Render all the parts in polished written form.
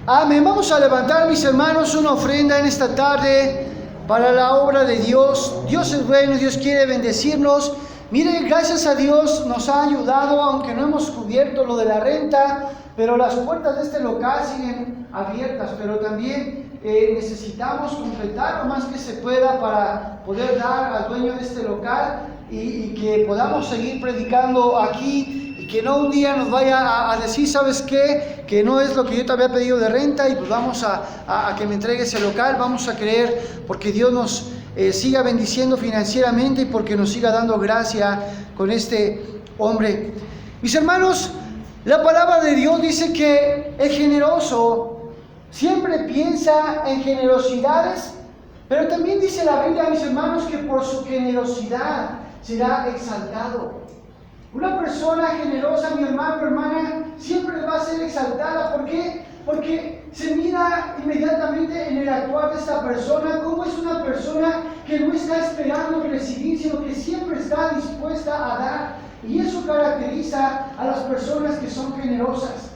Amén. Vamos a levantar, mis hermanos, una ofrenda en esta tarde para la obra de Dios. Dios es bueno, Dios quiere bendecirnos. Mire, gracias a Dios nos ha ayudado, aunque no hemos cubierto lo de la renta, pero las puertas de este local siguen abiertas, pero también necesitamos completar lo más que se pueda para poder dar al dueño de este local y que podamos seguir predicando aquí, y que no un día nos vaya a decir, ¿sabes qué? Que no es lo que yo te había pedido de renta y pues vamos a que me entregues el local. Vamos a creer porque Dios nos siga bendiciendo financieramente y porque nos siga dando gracia con este hombre. Mis hermanos, la palabra de Dios dice que el generoso siempre piensa en generosidades, pero también dice la Biblia, mis hermanos, que por su generosidad será exaltado. Una persona generosa, mi hermano, hermana, siempre va a ser exaltada. ¿Por qué? Porque se mira inmediatamente en el actuar de esta persona, cómo es una persona que no está esperando recibir, sino que siempre está dispuesta a dar. Y eso caracteriza a las personas que son generosas.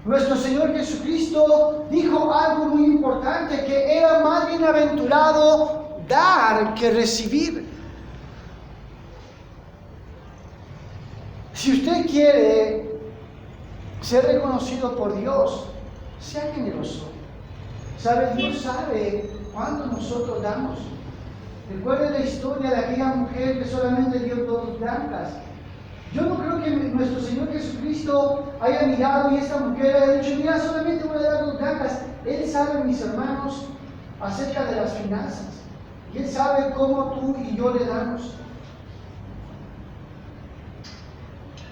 Nuestro Señor Jesucristo dijo algo muy importante, que era más bienaventurado dar que recibir. Si usted quiere ser reconocido por Dios, sea generoso. ¿Sabe? Dios sabe cuándo nosotros damos. Recuerde la historia de aquella mujer que solamente dio 2 blancas. Yo no creo que nuestro Señor Jesucristo haya mirado y esta mujer haya dicho, mira, solamente voy a dar 2 blancas. Él sabe, mis hermanos, acerca de las finanzas. Y Él sabe cómo tú y yo le damos.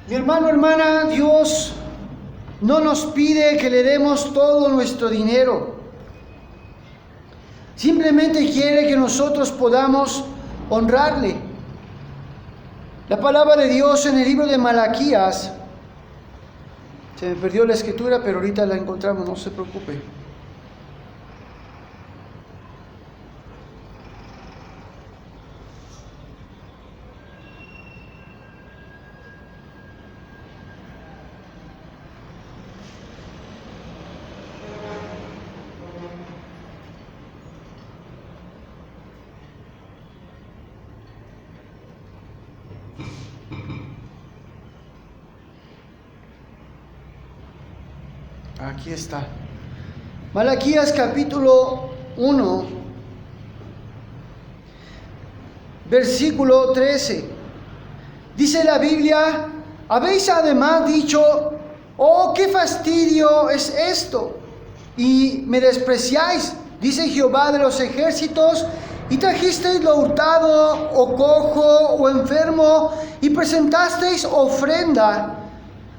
Mi hermano, hermana, Dios no nos pide que le demos todo nuestro dinero. Simplemente quiere que nosotros podamos honrarle. La palabra de Dios en el libro de Malaquías, se me perdió la escritura, pero ahorita la encontramos, no se preocupe. Aquí está. Malaquías capítulo 1, versículo 13. Dice la Biblia, habéis además dicho, oh, qué fastidio es esto, y me despreciáis, dice Jehová de los ejércitos, y trajisteis lo hurtado, o cojo, o enfermo, y presentasteis ofrenda.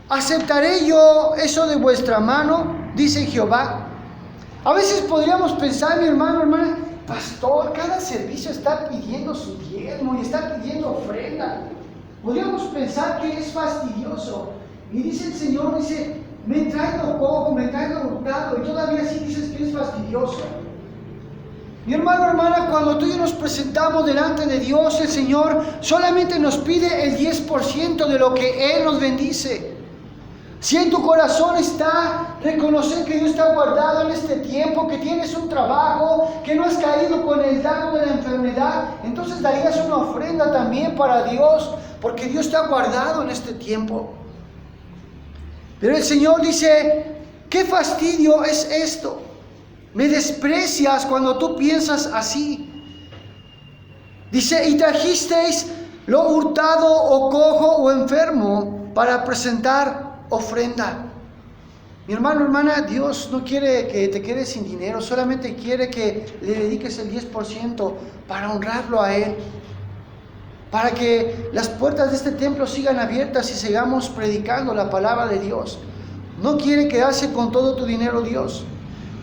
¿Aceptaré yo eso de vuestra mano? Dice Jehová. A veces podríamos pensar, mi hermano, hermana, pastor, cada servicio está pidiendo su diezmo y está pidiendo ofrenda. Podríamos pensar que es fastidioso. Y dice el Señor, dice, me trae lo cojo, me trae lo hurtado, y todavía sí dices que es fastidioso. Mi hermano, hermana, cuando tú y yo nos presentamos delante de Dios, el Señor solamente nos pide el 10% de lo que Él nos bendice. Si en tu corazón está reconocer que Dios te ha guardado en este tiempo, que tienes un trabajo, que no has caído con el daño de la enfermedad, entonces darías una ofrenda también para Dios, porque Dios te ha guardado en este tiempo. Pero el Señor dice, ¿qué fastidio es esto? Me desprecias cuando tú piensas así. Dice, y trajisteis lo hurtado o cojo o enfermo para presentar ofrenda. Mi hermano, hermana, Dios no quiere que te quedes sin dinero, solamente quiere que le dediques el 10% para honrarlo a Él, para que las puertas de este templo sigan abiertas y sigamos predicando la palabra de Dios. No quiere quedarse con todo tu dinero Dios.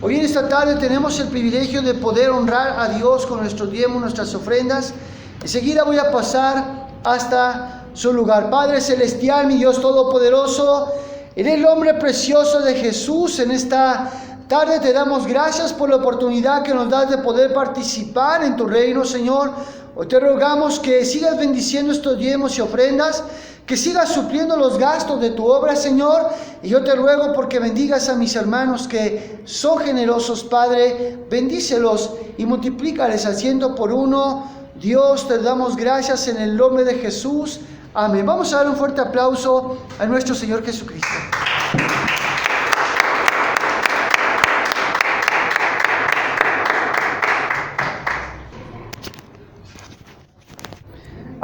Hoy en esta tarde tenemos el privilegio de poder honrar a Dios con nuestros diezmos, nuestras ofrendas. Enseguida voy a pasar hasta su lugar. Padre celestial, mi Dios todopoderoso, en el nombre precioso de Jesús, en esta tarde te damos gracias por la oportunidad que nos das de poder participar en tu reino, Señor. Hoy te rogamos que sigas bendiciendo estos diezmos y ofrendas, que sigas supliendo los gastos de tu obra, Señor. Y yo te ruego porque bendigas a mis hermanos que son generosos, Padre. Bendícelos y multiplícales al 100 por 1. Dios, te damos gracias en el nombre de Jesús. Amén. Vamos a dar un fuerte aplauso a nuestro Señor Jesucristo.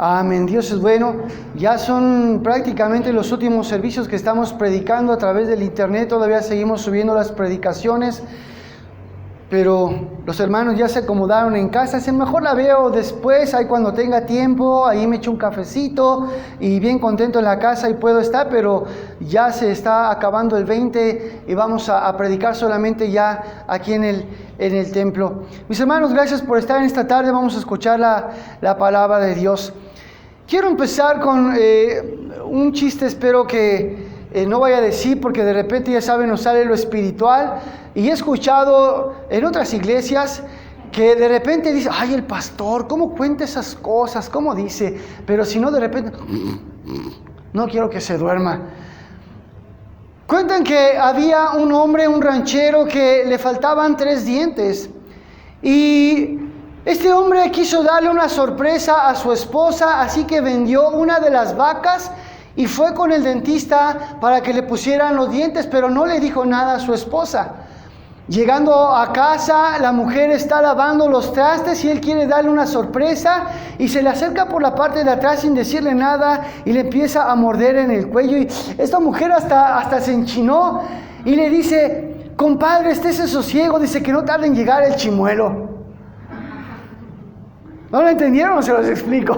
Amén. Dios es bueno. Ya son prácticamente los últimos servicios que estamos predicando a través del internet. Todavía seguimos subiendo las predicaciones, pero los hermanos ya se acomodaron en casa. Si mejor la veo después, ahí cuando tenga tiempo, ahí me echo un cafecito y bien contento en la casa y puedo estar, pero ya se está acabando el 20 y vamos a predicar solamente ya aquí en el templo. Mis hermanos, gracias por estar en esta tarde. Vamos a escuchar la palabra de Dios. Quiero empezar con un chiste, espero que no vaya a decir, porque de repente, ya saben, nos sale lo espiritual. Y he escuchado en otras iglesias que de repente dice, ay, el pastor, ¿cómo cuenta esas cosas? ¿Cómo dice? Pero si no, de repente, no quiero que se duerma. Cuentan que había un hombre, un ranchero, que le faltaban 3 dientes. Y este hombre quiso darle una sorpresa a su esposa, así que vendió una de las vacas y fue con el dentista para que le pusieran los dientes, pero no le dijo nada a su esposa. Llegando a casa, la mujer está lavando los trastes y él quiere darle una sorpresa y se le acerca por la parte de atrás sin decirle nada y le empieza a morder en el cuello. Y esta mujer hasta se enchinó y le dice, compadre, estése sosiego, dice que no tarde en llegar el chimuelo. ¿No lo entendieron? Se los explico.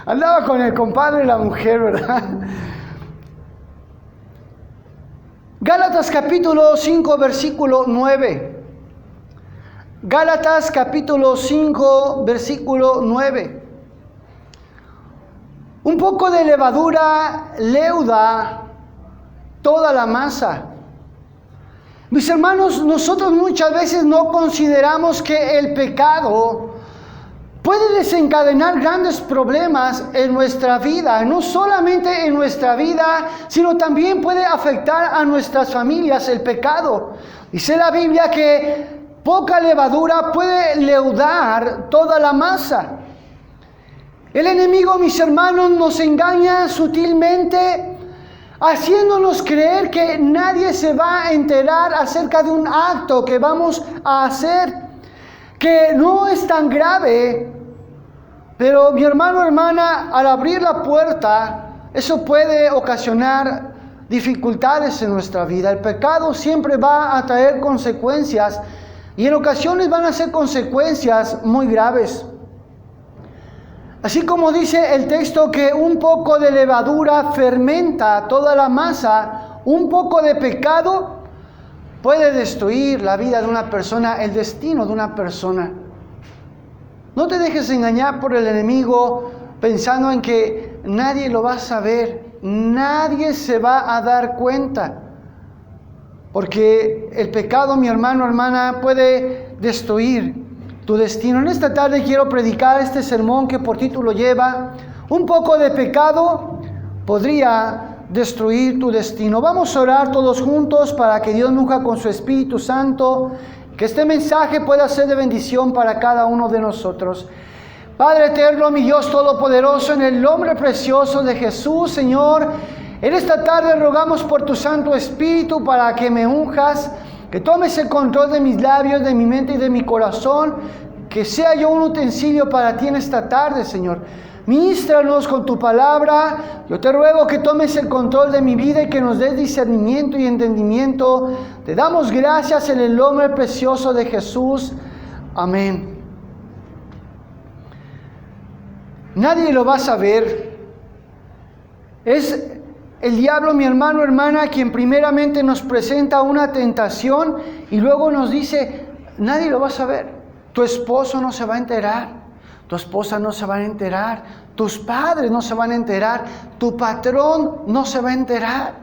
Andaba con el compadre y la mujer, ¿verdad? Gálatas capítulo 5, versículo 9. Gálatas capítulo 5, versículo 9. Un poco de levadura leuda toda la masa. Mis hermanos, nosotros muchas veces no consideramos que el pecado puede desencadenar grandes problemas en nuestra vida, no solamente en nuestra vida, sino también puede afectar a nuestras familias el pecado. Dice la Biblia que poca levadura puede leudar toda la masa. El enemigo, mis hermanos, nos engaña sutilmente, haciéndonos creer que nadie se va a enterar acerca de un acto que vamos a hacer, que no es tan grave. Pero mi hermano, hermana, al abrir la puerta, eso puede ocasionar dificultades en nuestra vida. El pecado siempre va a traer consecuencias y en ocasiones van a ser consecuencias muy graves. Así como dice el texto que un poco de levadura fermenta toda la masa, un poco de pecado puede destruir la vida de una persona, el destino de una persona. No te dejes engañar por el enemigo pensando en que nadie lo va a saber, nadie se va a dar cuenta. Porque el pecado, mi hermano, hermana, puede destruir tu destino. En esta tarde quiero predicar este sermón que por título lleva, un poco de pecado podría destruir tu destino. Vamos a orar todos juntos para que Dios nunca con su Espíritu Santo, que este mensaje pueda ser de bendición para cada uno de nosotros. Padre eterno, mi Dios todopoderoso, en el nombre precioso de Jesús, Señor, en esta tarde rogamos por tu Santo Espíritu para que me unjas, que tomes el control de mis labios, de mi mente y de mi corazón, que sea yo un utensilio para ti en esta tarde, Señor. Ministranos con tu palabra. Yo te ruego que tomes el control de mi vida y que nos des discernimiento y entendimiento. Te damos gracias en el nombre precioso de Jesús. Amén. Nadie lo va a saber. Es el diablo, mi hermano, hermana, quien primeramente nos presenta una tentación y luego nos dice, nadie lo va a saber. Tu esposo no se va a enterar. Tu esposa no se va a enterar, tus padres no se van a enterar, tu patrón no se va a enterar.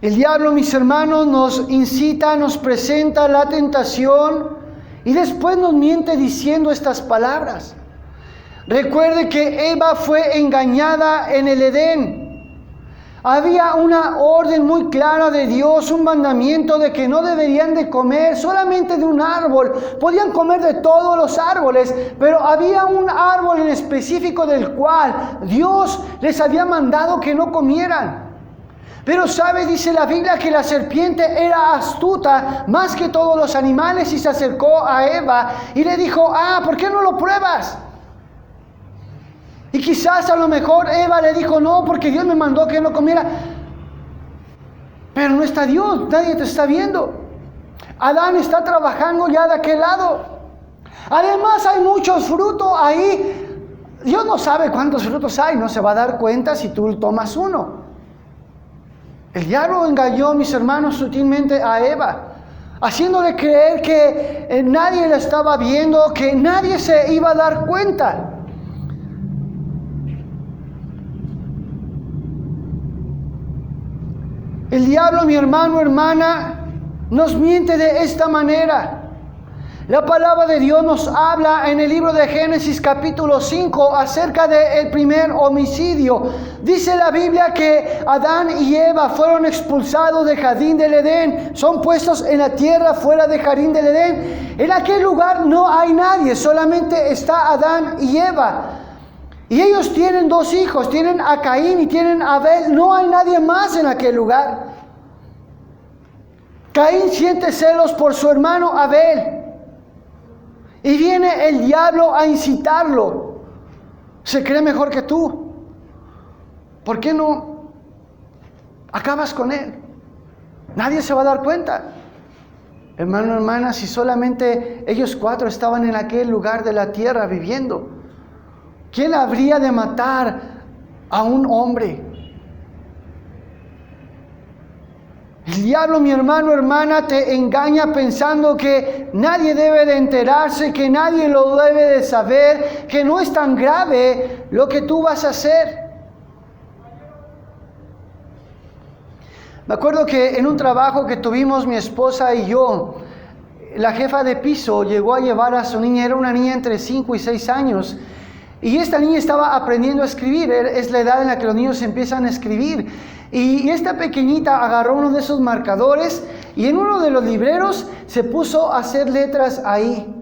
El diablo, mis hermanos, nos incita, nos presenta la tentación y después nos miente diciendo estas palabras. Recuerde que Eva fue engañada en el Edén. Había una orden muy clara de Dios, un mandamiento de que no deberían de comer solamente de un árbol. Podían comer de todos los árboles, pero había un árbol en específico del cual Dios les había mandado que no comieran. Pero sabe, dice la Biblia, que la serpiente era astuta más que todos los animales y se acercó a Eva y le dijo, ¿por qué no lo pruebas? Y quizás a lo mejor Eva le dijo, no, porque Dios me mandó que no comiera. Pero no está Dios, nadie te está viendo. Adán está trabajando ya de aquel lado. Además hay muchos frutos ahí. Dios no sabe cuántos frutos hay, no se va a dar cuenta si tú tomas uno. El diablo engañó, mis hermanos, sutilmente a Eva, haciéndole creer que nadie la estaba viendo, que nadie se iba a dar cuenta. El diablo, mi hermano, hermana, nos miente de esta manera. La palabra de Dios nos habla en el libro de Génesis capítulo 5 acerca del primer homicidio. Dice la Biblia que Adán y Eva fueron expulsados del jardín del Edén. Son puestos en la tierra fuera del jardín del Edén. En aquel lugar no hay nadie, solamente está Adán y Eva. Y ellos tienen dos hijos, tienen a Caín y tienen a Abel. No hay nadie más en aquel lugar. Caín siente celos por su hermano Abel. Y viene el diablo a incitarlo. Se cree mejor que tú. ¿Por qué no acabas con él? Nadie se va a dar cuenta. Hermano, hermana, si solamente ellos cuatro estaban en aquel lugar de la tierra viviendo, ¿quién habría de matar a un hombre? El diablo, mi hermano, hermana, te engaña pensando que nadie debe de enterarse, que nadie lo debe de saber, que no es tan grave lo que tú vas a hacer. Me acuerdo que en un trabajo que tuvimos mi esposa y yo, la jefa de piso llegó a llevar a su niña, era una niña entre 5 y 6 años, y esta niña estaba aprendiendo a escribir. Es la edad en la que los niños empiezan a escribir. Y esta pequeñita agarró uno de esos marcadores y en uno de los libreros se puso a hacer letras ahí.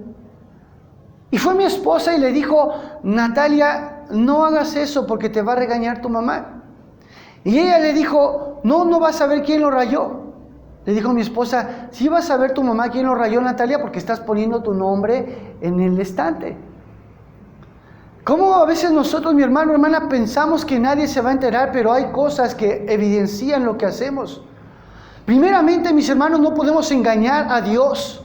Y fue mi esposa y le dijo, Natalia, no hagas eso porque te va a regañar tu mamá. Y ella le dijo, no vas a ver quién lo rayó. Le dijo mi esposa, sí vas a ver tu mamá quién lo rayó, Natalia, porque estás poniendo tu nombre en el estante. ¿Cómo a veces nosotros, mi hermano, hermana, pensamos que nadie se va a enterar, pero hay cosas que evidencian lo que hacemos? Primeramente, mis hermanos, no podemos engañar a Dios.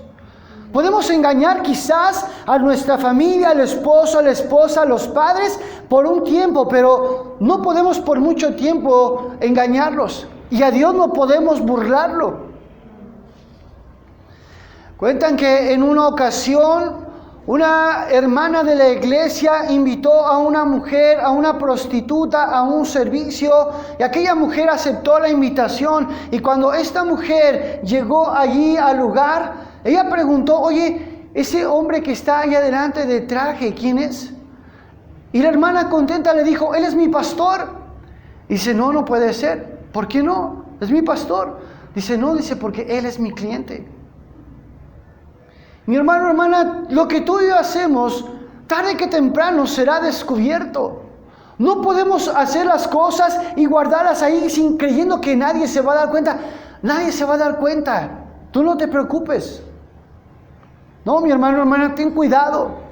Podemos engañar quizás a nuestra familia, al esposo, a la esposa, a los padres, por un tiempo, pero no podemos por mucho tiempo engañarlos. Y a Dios no podemos burlarlo. Cuentan que en una ocasión una hermana de la iglesia invitó a una mujer, a una prostituta, a un servicio, y aquella mujer aceptó la invitación. Y cuando esta mujer llegó allí al lugar, ella preguntó, oye, ese hombre que está ahí adelante de traje, ¿quién es? Y la hermana contenta le dijo, él es mi pastor. Dice, no puede ser. ¿Por qué no? Es mi pastor. Dice, no, porque él es mi cliente. Mi hermano, hermana, lo que tú y yo hacemos, tarde que temprano será descubierto. No podemos hacer las cosas y guardarlas ahí sin creyendo que nadie se va a dar cuenta. Nadie se va a dar cuenta. Tú no te preocupes. No, mi hermano, hermana, ten cuidado.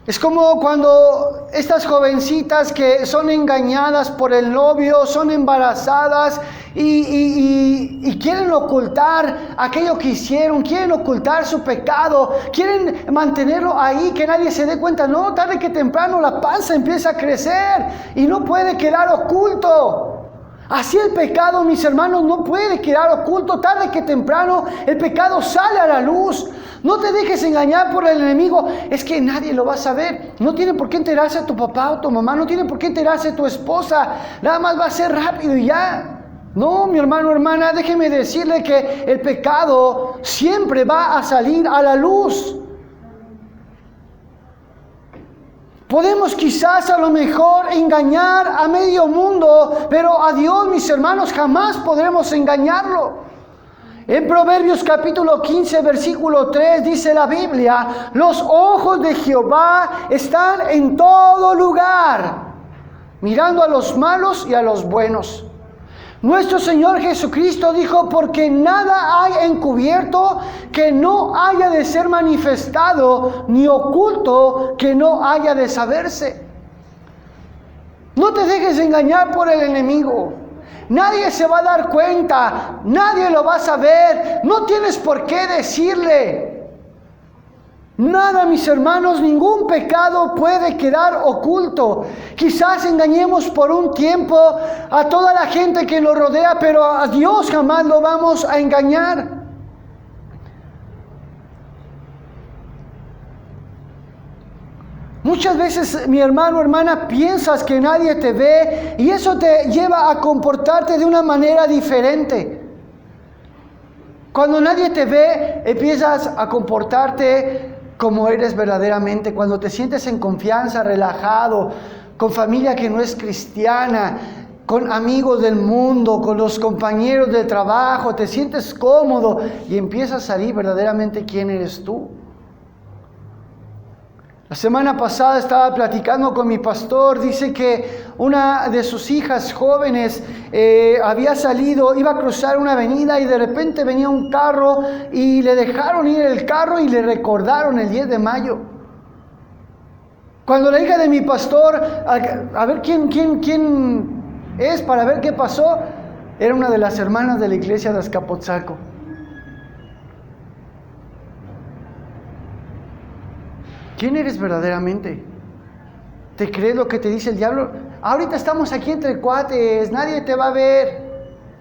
Es como cuando estas jovencitas que son engañadas por el novio, son embarazadas y quieren ocultar aquello que hicieron, quieren ocultar su pecado, quieren mantenerlo ahí, que nadie se dé cuenta. No, tarde que temprano la panza empieza a crecer y no puede quedar oculto. Así el pecado, mis hermanos, no puede quedar oculto. Tarde que temprano el pecado sale a la luz. No te dejes engañar por el enemigo. Es que nadie lo va a saber. No tiene por qué enterarse tu papá o tu mamá. No tiene por qué enterarse tu esposa. Nada más va a ser rápido y ya. No, mi hermano, hermana, déjeme decirle que el pecado siempre va a salir a la luz. Podemos quizás a lo mejor engañar a medio mundo, pero a Dios, mis hermanos, jamás podremos engañarlo. En Proverbios capítulo 15, versículo 3 dice la Biblia: los ojos de Jehová están en todo lugar, mirando a los malos y a los buenos. Nuestro Señor Jesucristo dijo: porque nada hay encubierto que no haya de ser manifestado, ni oculto que no haya de saberse. No te dejes engañar por el enemigo. Nadie se va a dar cuenta, nadie lo va a saber, no tienes por qué decirle. Nada, mis hermanos, ningún pecado puede quedar oculto. Quizás engañemos por un tiempo a toda la gente que nos rodea, pero a Dios jamás lo vamos a engañar. Muchas veces, mi hermano, hermana, piensas que nadie te ve y eso te lleva a comportarte de una manera diferente. Cuando nadie te ve, empiezas a comportarte como eres verdaderamente. Cuando te sientes en confianza, relajado, con familia que no es cristiana, con amigos del mundo, con los compañeros de trabajo, te sientes cómodo y empiezas a salir verdaderamente quién eres tú. La semana pasada estaba platicando con mi pastor. Dice que una de sus hijas jóvenes había salido, iba a cruzar una avenida y de repente venía un carro y le dejaron ir el carro y le recordaron el 10 de mayo. Cuando la hija de mi pastor, a ver quién es para ver qué pasó, era una de las hermanas de la iglesia de Azcapotzalco. ¿Quién eres verdaderamente? ¿Te crees lo que te dice el diablo? Ahorita estamos aquí entre cuates, nadie te va a ver.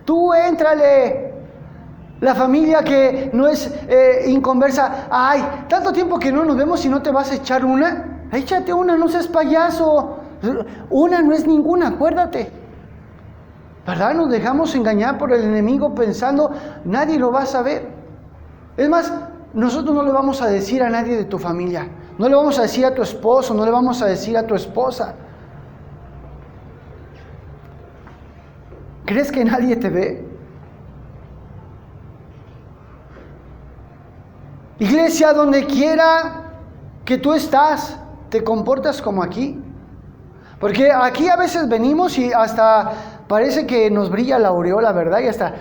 Tú éntrale. La familia que no es inconversa. Ay, tanto tiempo que no nos vemos y no te vas a echar una. Échate una, no seas payaso. Una no es ninguna, acuérdate. ¿Verdad? Nos dejamos engañar por el enemigo pensando nadie lo va a saber. Es más, nosotros no le vamos a decir a nadie de tu familia. No le vamos a decir a tu esposo, no le vamos a decir a tu esposa. ¿Crees que nadie te ve? Iglesia, donde quiera que tú estás, ¿te comportas como aquí? Porque aquí a veces venimos y hasta parece que nos brilla la aureola, ¿verdad? Y hasta...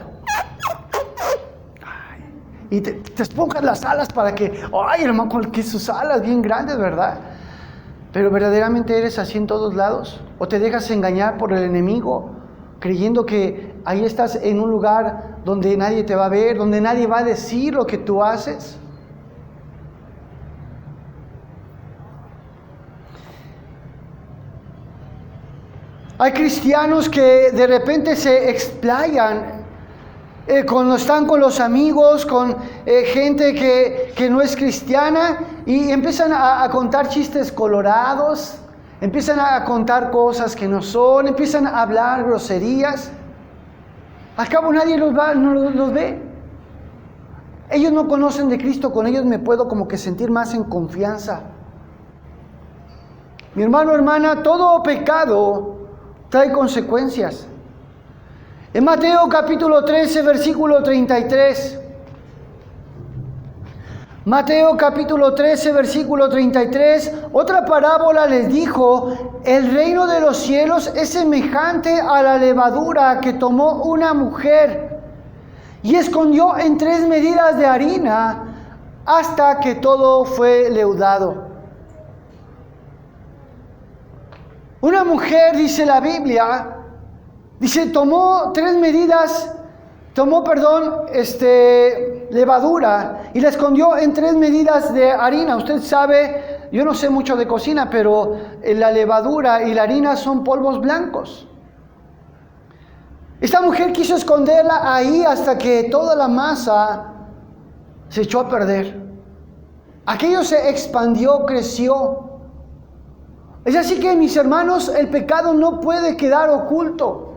Y te esponjas las alas para que, ay hermano, que sus alas bien grandes, ¿verdad? Pero verdaderamente eres así en todos lados. O te dejas engañar por el enemigo, creyendo que ahí estás en un lugar donde nadie te va a ver, donde nadie va a decir lo que tú haces. Hay cristianos que de repente se explayan cuando están con los amigos, con gente que no es cristiana, y empiezan a contar chistes colorados, empiezan a contar cosas que no son, empiezan a hablar groserías. Al cabo nadie los ve. Ellos no conocen de Cristo, con ellos me puedo como que sentir más en confianza. Mi hermano, hermana, todo pecado trae consecuencias. En Mateo capítulo 13, versículo 33. Mateo capítulo 13, versículo 33. Otra parábola les dijo: el reino de los cielos es semejante a la levadura que tomó una mujer y escondió en 3 medidas de harina hasta que todo fue leudado. Una mujer, dice la Biblia, tomó 3 medidas, levadura y la escondió en 3 medidas de harina. Usted sabe, yo no sé mucho de cocina, pero la levadura y la harina son polvos blancos. Esta mujer quiso esconderla ahí hasta que toda la masa se echó a perder. Aquello se expandió, creció. Es así que, mis hermanos, el pecado no puede quedar oculto.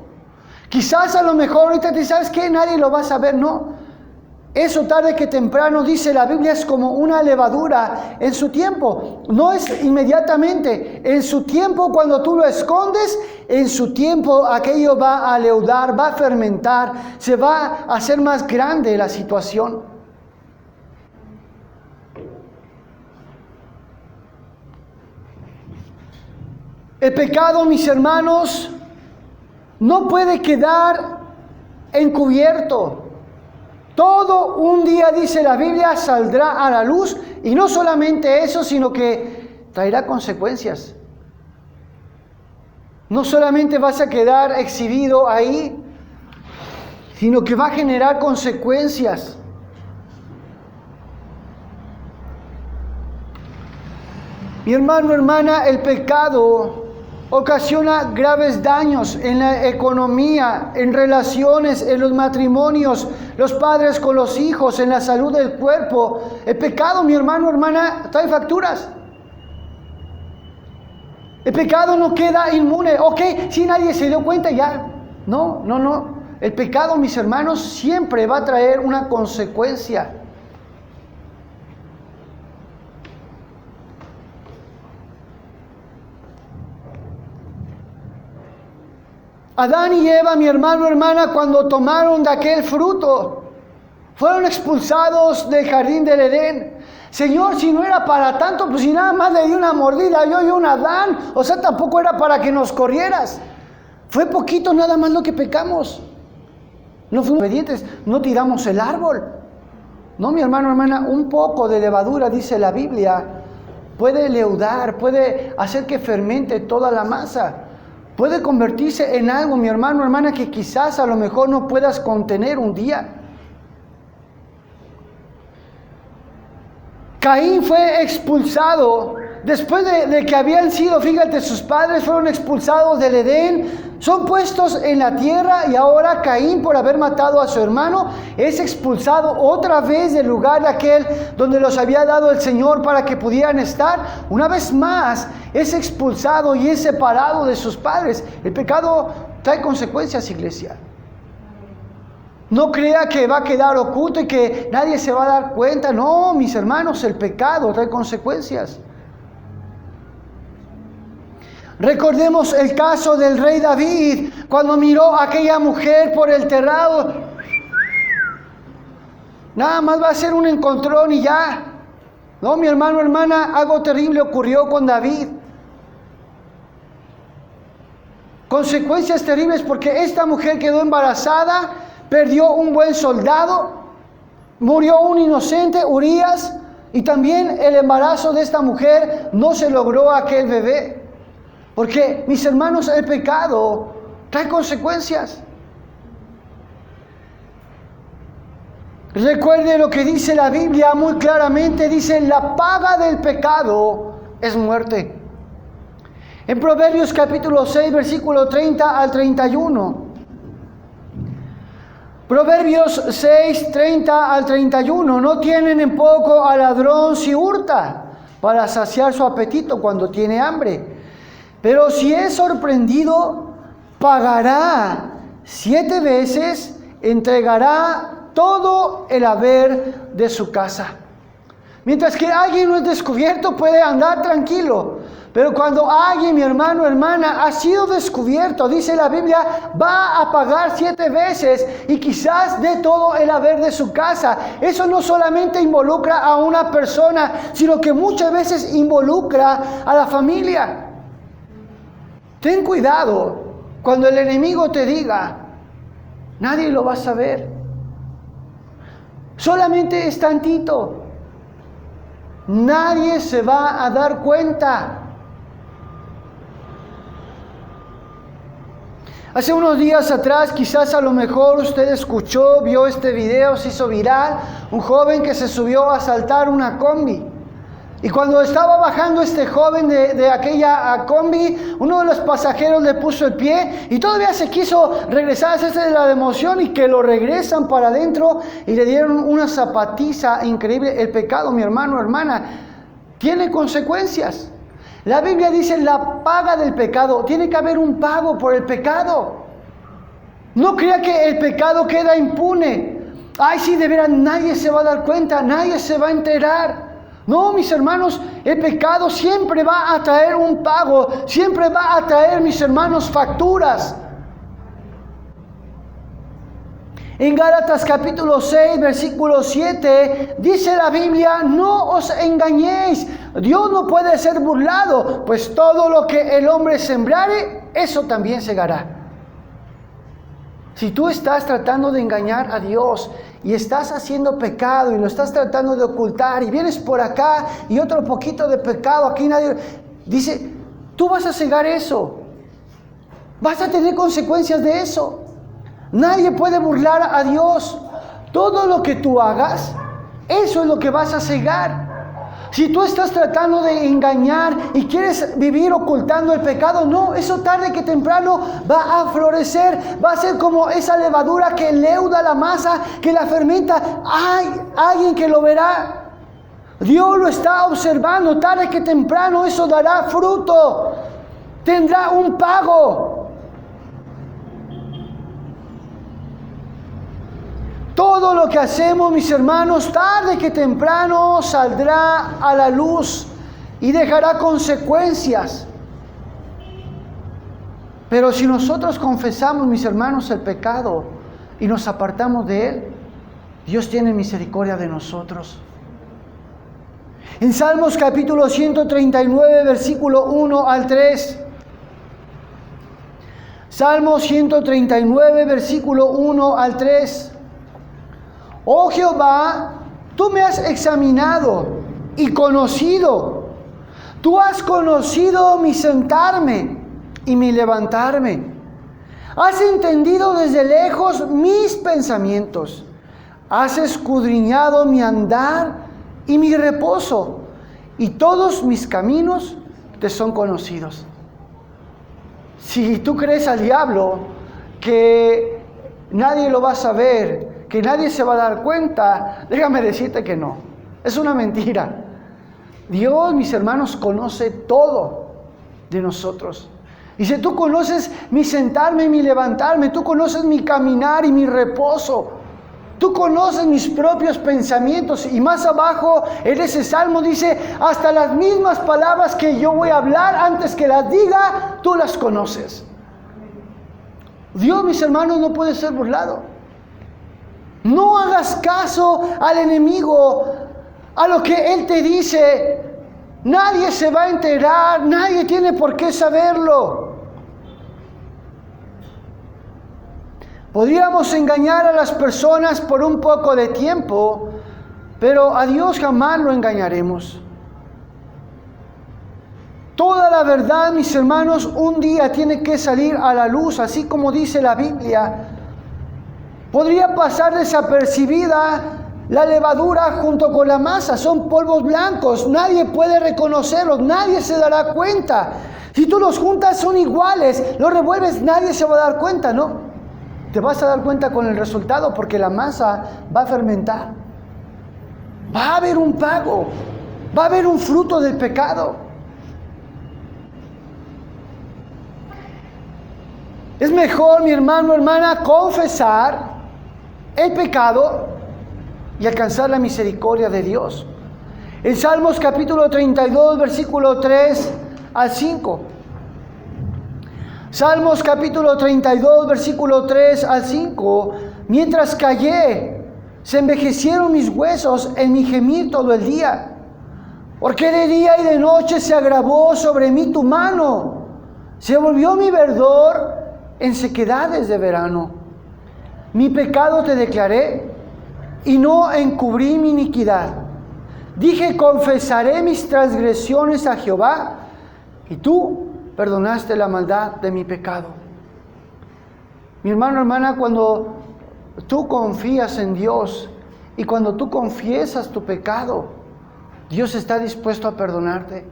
Quizás a lo mejor ahorita te sabes que nadie lo va a saber, no. Eso tarde que temprano, dice la Biblia, es como una levadura en su tiempo. No es inmediatamente. En su tiempo, cuando tú lo escondes, en su tiempo aquello va a leudar, va a fermentar, se va a hacer más grande la situación. El pecado, mis hermanos, no puede quedar encubierto. Todo un día, dice la Biblia, saldrá a la luz, y no solamente eso, sino que traerá consecuencias. No solamente vas a quedar exhibido ahí, sino que va a generar consecuencias. Mi hermano, hermana, el pecado ocasiona graves daños en la economía, en relaciones, en los matrimonios, los padres con los hijos, en la salud del cuerpo. El pecado, mi hermano, hermana, trae facturas. El pecado no queda inmune. Ok, si nadie se dio cuenta ya. No. El pecado, mis hermanos, siempre va a traer una consecuencia. Adán y Eva, mi hermano, hermana, cuando tomaron de aquel fruto, fueron expulsados del jardín del Edén. Señor, si no era para tanto, pues si nada más le di una mordida yo y un Adán, o sea, tampoco era para que nos corrieras. Fue poquito nada más lo que pecamos. No fuimos obedientes, no tiramos el árbol. No, mi hermano, hermana, un poco de levadura, dice la Biblia, puede leudar, puede hacer que fermente toda la masa. Puede convertirse en algo, mi hermano, hermana, que quizás a lo mejor no puedas contener un día. Caín fue expulsado después de que habían sido, fíjate, sus padres fueron expulsados del Edén, son puestos en la tierra, y ahora Caín, por haber matado a su hermano, es expulsado otra vez del lugar aquel donde los había dado el Señor para que pudieran estar. Una vez más es expulsado y es separado de sus padres. El pecado trae consecuencias, iglesia. No crea que va a quedar oculto y que nadie se va a dar cuenta. No, mis hermanos, el pecado trae consecuencias. Recordemos el caso del rey David, cuando miró a aquella mujer por el terrado. Nada más va a ser un encontrón y ya. No, mi hermano, hermana, algo terrible ocurrió con David. Consecuencias terribles, porque esta mujer quedó embarazada, perdió un buen soldado, murió un inocente, Urías, y también el embarazo de esta mujer no se logró aquel bebé. Porque, mis hermanos, el pecado trae consecuencias. Recuerde lo que dice la Biblia muy claramente, dice, la paga del pecado es muerte. En Proverbios capítulo 6, versículo 30 al 31. Proverbios 6, 30 al 31. No tienen en poco al ladrón si hurta, para saciar su apetito cuando tiene hambre. Pero si es sorprendido, pagará 7 veces, entregará todo el haber de su casa. Mientras que alguien no es descubierto, puede andar tranquilo. Pero cuando alguien, mi hermano, hermana, ha sido descubierto, dice la Biblia, va a pagar 7 veces y quizás de todo el haber de su casa. Eso no solamente involucra a una persona, sino que muchas veces involucra a la familia. Ten cuidado cuando el enemigo te diga, nadie lo va a saber. Solamente es tantito. Nadie se va a dar cuenta. Hace unos días atrás, quizás a lo mejor usted escuchó, vio este video, se hizo viral, un joven que se subió a asaltar una combi. Y cuando estaba bajando este joven de aquella combi, uno de los pasajeros le puso el pie y todavía se quiso regresar a hacerse de la emoción y que lo regresan para adentro y le dieron una zapatiza increíble. El pecado, mi hermano, hermana, tiene consecuencias. La Biblia dice la paga del pecado. Tiene que haber un pago por el pecado. No crea que el pecado queda impune. Ay, sí, de veras, nadie se va a dar cuenta, nadie se va a enterar. No, mis hermanos, el pecado siempre va a traer un pago, siempre va a traer, mis hermanos, facturas. En Gálatas capítulo 6, versículo 7, dice la Biblia, no os engañéis, Dios no puede ser burlado, pues todo lo que el hombre sembrare, eso también segará. Si tú estás tratando de engañar a Dios y estás haciendo pecado y lo estás tratando de ocultar y vienes por acá y otro poquito de pecado, aquí nadie dice, tú vas a cegar eso, vas a tener consecuencias de eso. Nadie puede burlar a Dios. Todo lo que tú hagas, eso es lo que vas a cegar. Si tú estás tratando de engañar y quieres vivir ocultando el pecado, no, eso tarde que temprano va a florecer, va a ser como esa levadura que leuda la masa, que la fermenta. Hay alguien que lo verá. Dios lo está observando, tarde que temprano eso dará fruto, tendrá un pago. Todo lo que hacemos, mis hermanos, tarde que temprano saldrá a la luz y dejará consecuencias. Pero si nosotros confesamos, mis hermanos, el pecado y nos apartamos de él, Dios tiene misericordia de nosotros. En Salmos capítulo 139, versículo 1 al 3. Salmos 139, versículo 1 al 3. Oh Jehová, tú me has examinado y conocido. Tú has conocido mi sentarme y mi levantarme. Has entendido desde lejos mis pensamientos. Has escudriñado mi andar y mi reposo. Y todos mis caminos te son conocidos. Si tú crees al diablo que nadie lo va a saber, que nadie se va a dar cuenta, déjame decirte que no. Es una mentira. Dios, mis hermanos, conoce todo de nosotros. Dice, tú conoces mi sentarme y mi levantarme, tú conoces mi caminar y mi reposo. Tú conoces mis propios pensamientos. Y más abajo en ese salmo dice, hasta las mismas palabras que yo voy a hablar antes que las diga, tú las conoces. Dios, mis hermanos, no puede ser burlado. No hagas caso al enemigo, a lo que él te dice. Nadie se va a enterar, nadie tiene por qué saberlo. Podríamos engañar a las personas por un poco de tiempo, pero a Dios jamás lo engañaremos. Toda la verdad, mis hermanos, un día tiene que salir a la luz, así como dice la Biblia. Podría pasar desapercibida la levadura junto con la masa. Son polvos blancos. Nadie puede reconocerlos. Nadie se dará cuenta. Si tú los juntas son iguales. Los revuelves, nadie se va a dar cuenta, ¿no? Te vas a dar cuenta con el resultado porque la masa va a fermentar. Va a haber un pago. Va a haber un fruto del pecado. Es mejor, mi hermano, hermana, confesar el pecado y alcanzar la misericordia de Dios. En Salmos capítulo 32, versículo 3 al 5. Salmos capítulo 32, versículo 3 al 5. Mientras callé, se envejecieron mis huesos en mi gemir todo el día. Porque de día y de noche se agravó sobre mí tu mano. Se volvió mi verdor en sequedades de verano. Mi pecado te declaré y no encubrí mi iniquidad. Dije, confesaré mis transgresiones a Jehová, y tú perdonaste la maldad de mi pecado. Mi hermano, hermana, cuando tú confías en Dios y cuando tú confiesas tu pecado, Dios está dispuesto a perdonarte.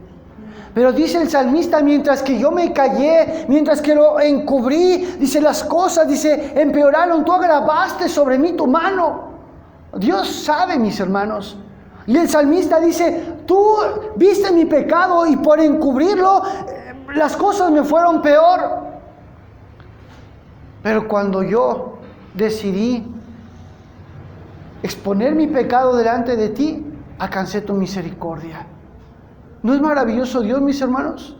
Pero dice el salmista, mientras que yo me callé, mientras que lo encubrí, dice, las cosas, dice, empeoraron, tú agravaste sobre mí tu mano. Dios sabe, mis hermanos. Y el salmista dice, tú viste mi pecado y por encubrirlo, las cosas me fueron peor. Pero cuando yo decidí exponer mi pecado delante de ti, alcancé tu misericordia. ¿No es maravilloso Dios, mis hermanos?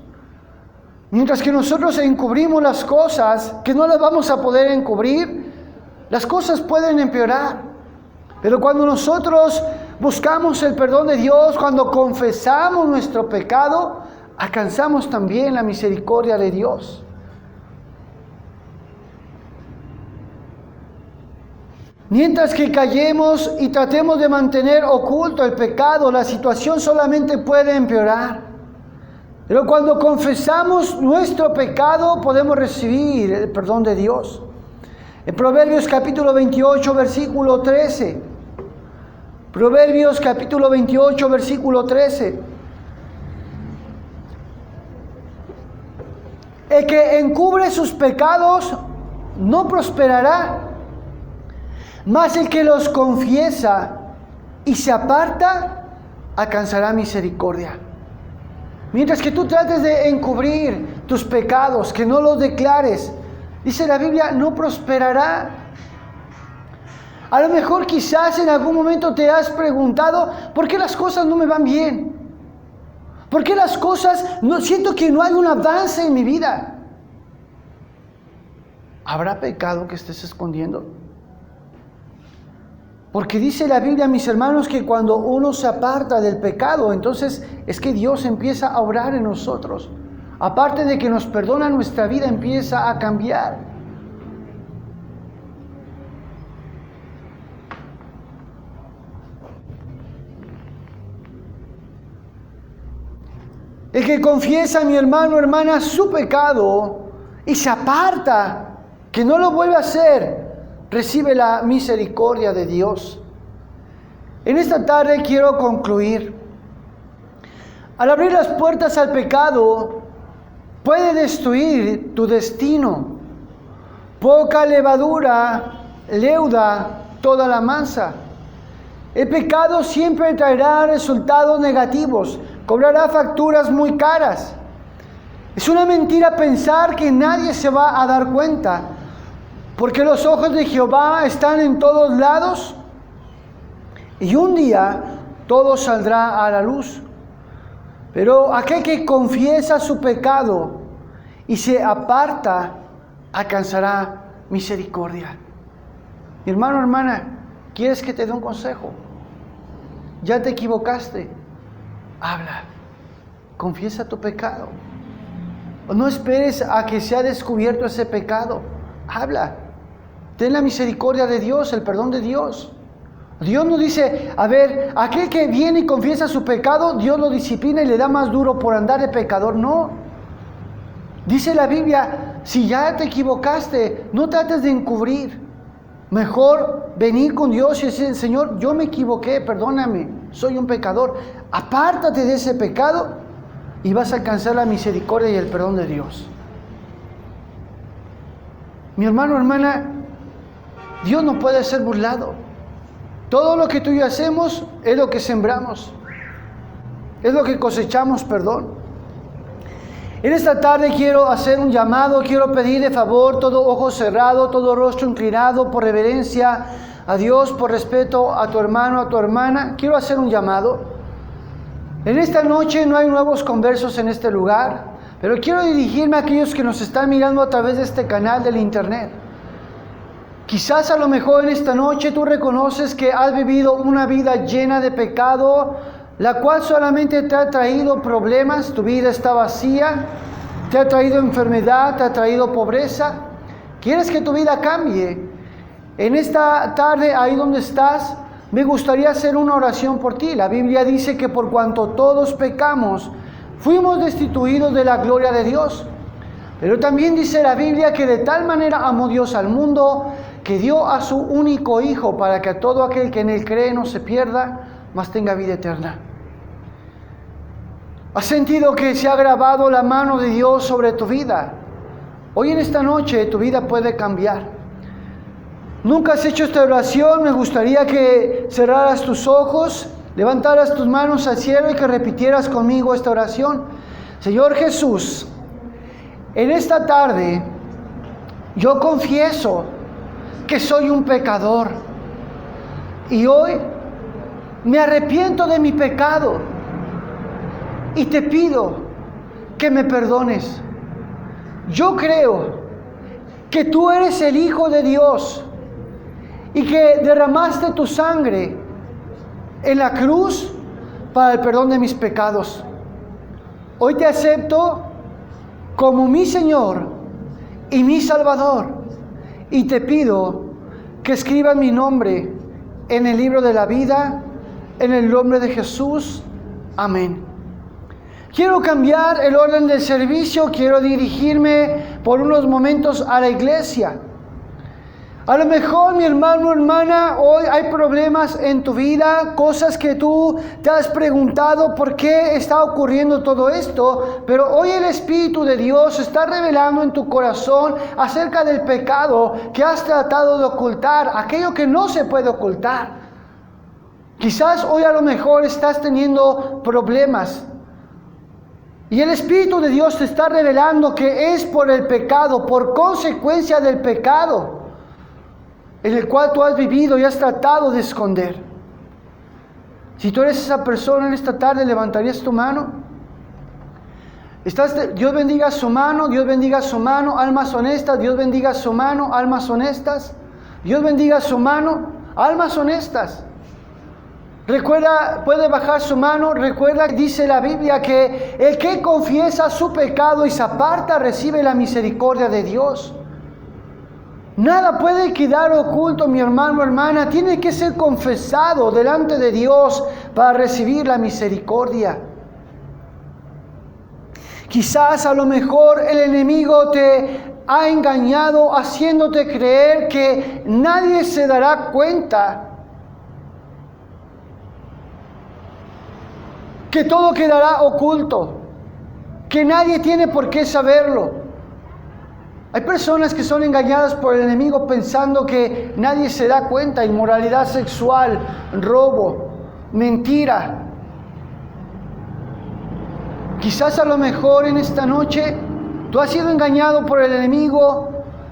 Mientras que nosotros encubrimos las cosas que no las vamos a poder encubrir, las cosas pueden empeorar. Pero cuando nosotros buscamos el perdón de Dios, cuando confesamos nuestro pecado, alcanzamos también la misericordia de Dios. Mientras que callemos y tratemos de mantener oculto el pecado, la situación solamente puede empeorar. Pero cuando confesamos nuestro pecado, podemos recibir el perdón de Dios. En Proverbios capítulo 28, versículo 13. Proverbios capítulo 28, versículo 13. El que encubre sus pecados no prosperará, mas el que los confiesa y se aparta, alcanzará misericordia. Mientras que tú trates de encubrir tus pecados, que no los declares, dice la Biblia, no prosperará. A lo mejor quizás en algún momento te has preguntado, ¿por qué las cosas no me van bien? ¿Por qué las cosas, siento que no hay un avance en mi vida? ¿Habrá pecado que estés escondiendo? Porque dice la Biblia, mis hermanos, que cuando uno se aparta del pecado, entonces es que Dios empieza a obrar en nosotros. Aparte de que nos perdona, nuestra vida empieza a cambiar. El que confiesa, mi hermano, hermana, su pecado y se aparta, que no lo vuelve a hacer, recibe la misericordia de Dios. En esta tarde quiero concluir. Al abrir las puertas al pecado, puede destruir tu destino. Poca levadura leuda toda la masa. El pecado siempre traerá resultados negativos, cobrará facturas muy caras. Es una mentira pensar que nadie se va a dar cuenta, porque los ojos de Jehová están en todos lados y un día todo saldrá a la luz. Pero aquel que confiesa su pecado y se aparta, alcanzará misericordia. Mi hermano, hermana, ¿quieres que te dé un consejo? Ya te equivocaste. Habla. Confiesa tu pecado. No esperes a que sea descubierto ese pecado. Habla. Ten la misericordia de Dios, el perdón de Dios. Dios no dice, a ver, aquel que viene y confiesa su pecado, Dios lo disciplina y le da más duro por andar de pecador. No. Dice la Biblia, si ya te equivocaste, no trates de encubrir. Mejor venir con Dios y decir, Señor, yo me equivoqué, perdóname, soy un pecador. Apártate de ese pecado y vas a alcanzar la misericordia y el perdón de Dios. Mi hermano, hermana, Dios no puede ser burlado. Todo lo que tú y yo hacemos es lo que sembramos. Es lo que cosechamos, perdón. En esta tarde quiero hacer un llamado, quiero pedir de favor, todo ojo cerrado, todo rostro inclinado, por reverencia a Dios, por respeto a tu hermano, a tu hermana. Quiero hacer un llamado. En esta noche no hay nuevos conversos en este lugar, pero quiero dirigirme a aquellos que nos están mirando a través de este canal del internet. Quizás a lo mejor en esta noche tú reconoces que has vivido una vida llena de pecado, la cual solamente te ha traído problemas, tu vida está vacía, te ha traído enfermedad, te ha traído pobreza. ¿Quieres que tu vida cambie? En esta tarde, ahí donde estás, me gustaría hacer una oración por ti. La Biblia dice que por cuanto todos pecamos, fuimos destituidos de la gloria de Dios. Pero también dice la Biblia que de tal manera amó Dios al mundo, que dio a su único Hijo para que a todo aquel que en él cree no se pierda, mas tenga vida eterna. ¿Has sentido que se ha grabado la mano de Dios sobre tu vida? Hoy en esta noche tu vida puede cambiar. ¿Nunca has hecho esta oración? Me gustaría que cerraras tus ojos, levantaras tus manos al cielo y que repitieras conmigo esta oración. Señor Jesús, en esta tarde yo confieso que soy un pecador y hoy me arrepiento de mi pecado y te pido que me perdones. Yo creo que tú eres el Hijo de Dios y que derramaste tu sangre en la cruz para el perdón de mis pecados. Hoy te acepto como mi Señor y mi Salvador y te pido que escribas mi nombre en el libro de la vida, en el nombre de Jesús. Amén. Quiero cambiar el orden del servicio, quiero dirigirme por unos momentos a la iglesia. A lo mejor, mi hermano o hermana, hoy hay problemas en tu vida, cosas que tú te has preguntado por qué está ocurriendo todo esto, pero hoy el Espíritu de Dios está revelando en tu corazón acerca del pecado que has tratado de ocultar, aquello que no se puede ocultar. Quizás hoy a lo mejor estás teniendo problemas y el Espíritu de Dios te está revelando que es por el pecado, por consecuencia del pecado en el cual tú has vivido y has tratado de esconder. Si tú eres esa persona en esta tarde, ¿levantarías tu mano? Dios bendiga su mano, Dios bendiga su mano, almas honestas, Dios bendiga su mano, almas honestas, Dios bendiga su mano, almas honestas. Recuerda, puede bajar su mano, recuerda, dice la Biblia que el que confiesa su pecado y se aparta recibe la misericordia de Dios. Nada puede quedar oculto, mi hermano, hermana, tiene que ser confesado delante de Dios para recibir la misericordia. Quizás a lo mejor el enemigo te ha engañado haciéndote creer que nadie se dará cuenta, que todo quedará oculto, que nadie tiene por qué saberlo. Hay personas que son engañadas por el enemigo pensando que nadie se da cuenta. Inmoralidad sexual, robo, mentira. Quizás a lo mejor en esta noche tú has sido engañado por el enemigo.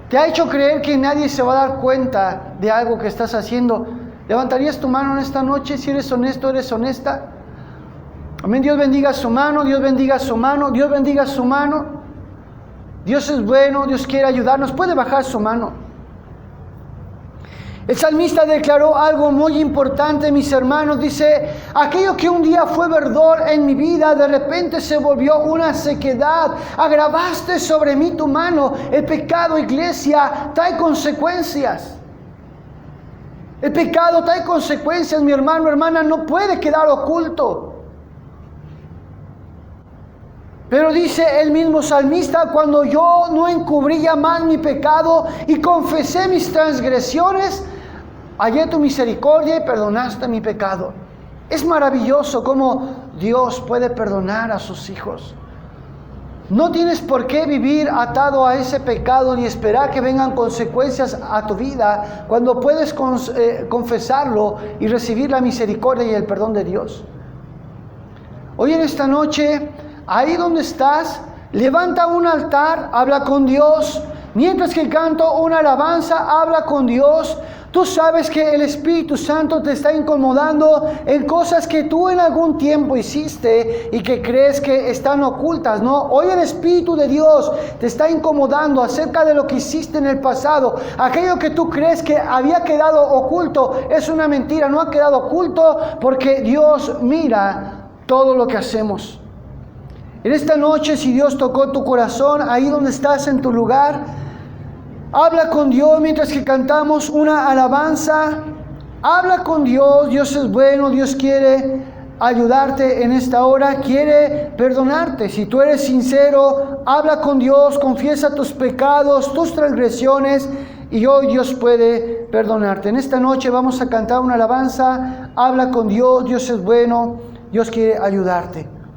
Te ha hecho creer que nadie se va a dar cuenta de algo que estás haciendo. ¿Levantarías tu mano en esta noche si eres honesto, eres honesta? Amén. Dios bendiga su mano, Dios bendiga su mano, Dios bendiga su mano. Dios es bueno, Dios quiere ayudarnos. Puede bajar su mano. El salmista declaró algo muy importante, mis hermanos. Dice, aquello que un día fue verdor en mi vida, de repente se volvió una sequedad. Agravaste sobre mí tu mano. El pecado, iglesia, trae consecuencias. El pecado trae consecuencias, mi hermano, hermana, no puede quedar oculto. Pero dice el mismo salmista, cuando yo no encubría más mi pecado y confesé mis transgresiones, hallé tu misericordia y perdonaste mi pecado. Es maravilloso cómo Dios puede perdonar a sus hijos. No tienes por qué vivir atado a ese pecado ni esperar que vengan consecuencias a tu vida cuando puedes confesarlo y recibir la misericordia y el perdón de Dios. Hoy en esta noche, ahí donde estás, levanta un altar, habla con Dios. Mientras que canto una alabanza, habla con Dios. Tú sabes que el Espíritu Santo te está incomodando en cosas que tú en algún tiempo hiciste y que crees que están ocultas, ¿no? Hoy el Espíritu de Dios te está incomodando acerca de lo que hiciste en el pasado. Aquello que tú crees que había quedado oculto es una mentira, no ha quedado oculto porque Dios mira todo lo que hacemos. En esta noche, si Dios tocó tu corazón, ahí donde estás en tu lugar, habla con Dios mientras que cantamos una alabanza. Habla con Dios, Dios es bueno, Dios quiere ayudarte en esta hora, quiere perdonarte. Si tú eres sincero, habla con Dios, confiesa tus pecados, tus transgresiones, y hoy Dios puede perdonarte. En esta noche vamos a cantar una alabanza. Habla con Dios, Dios es bueno, Dios quiere ayudarte.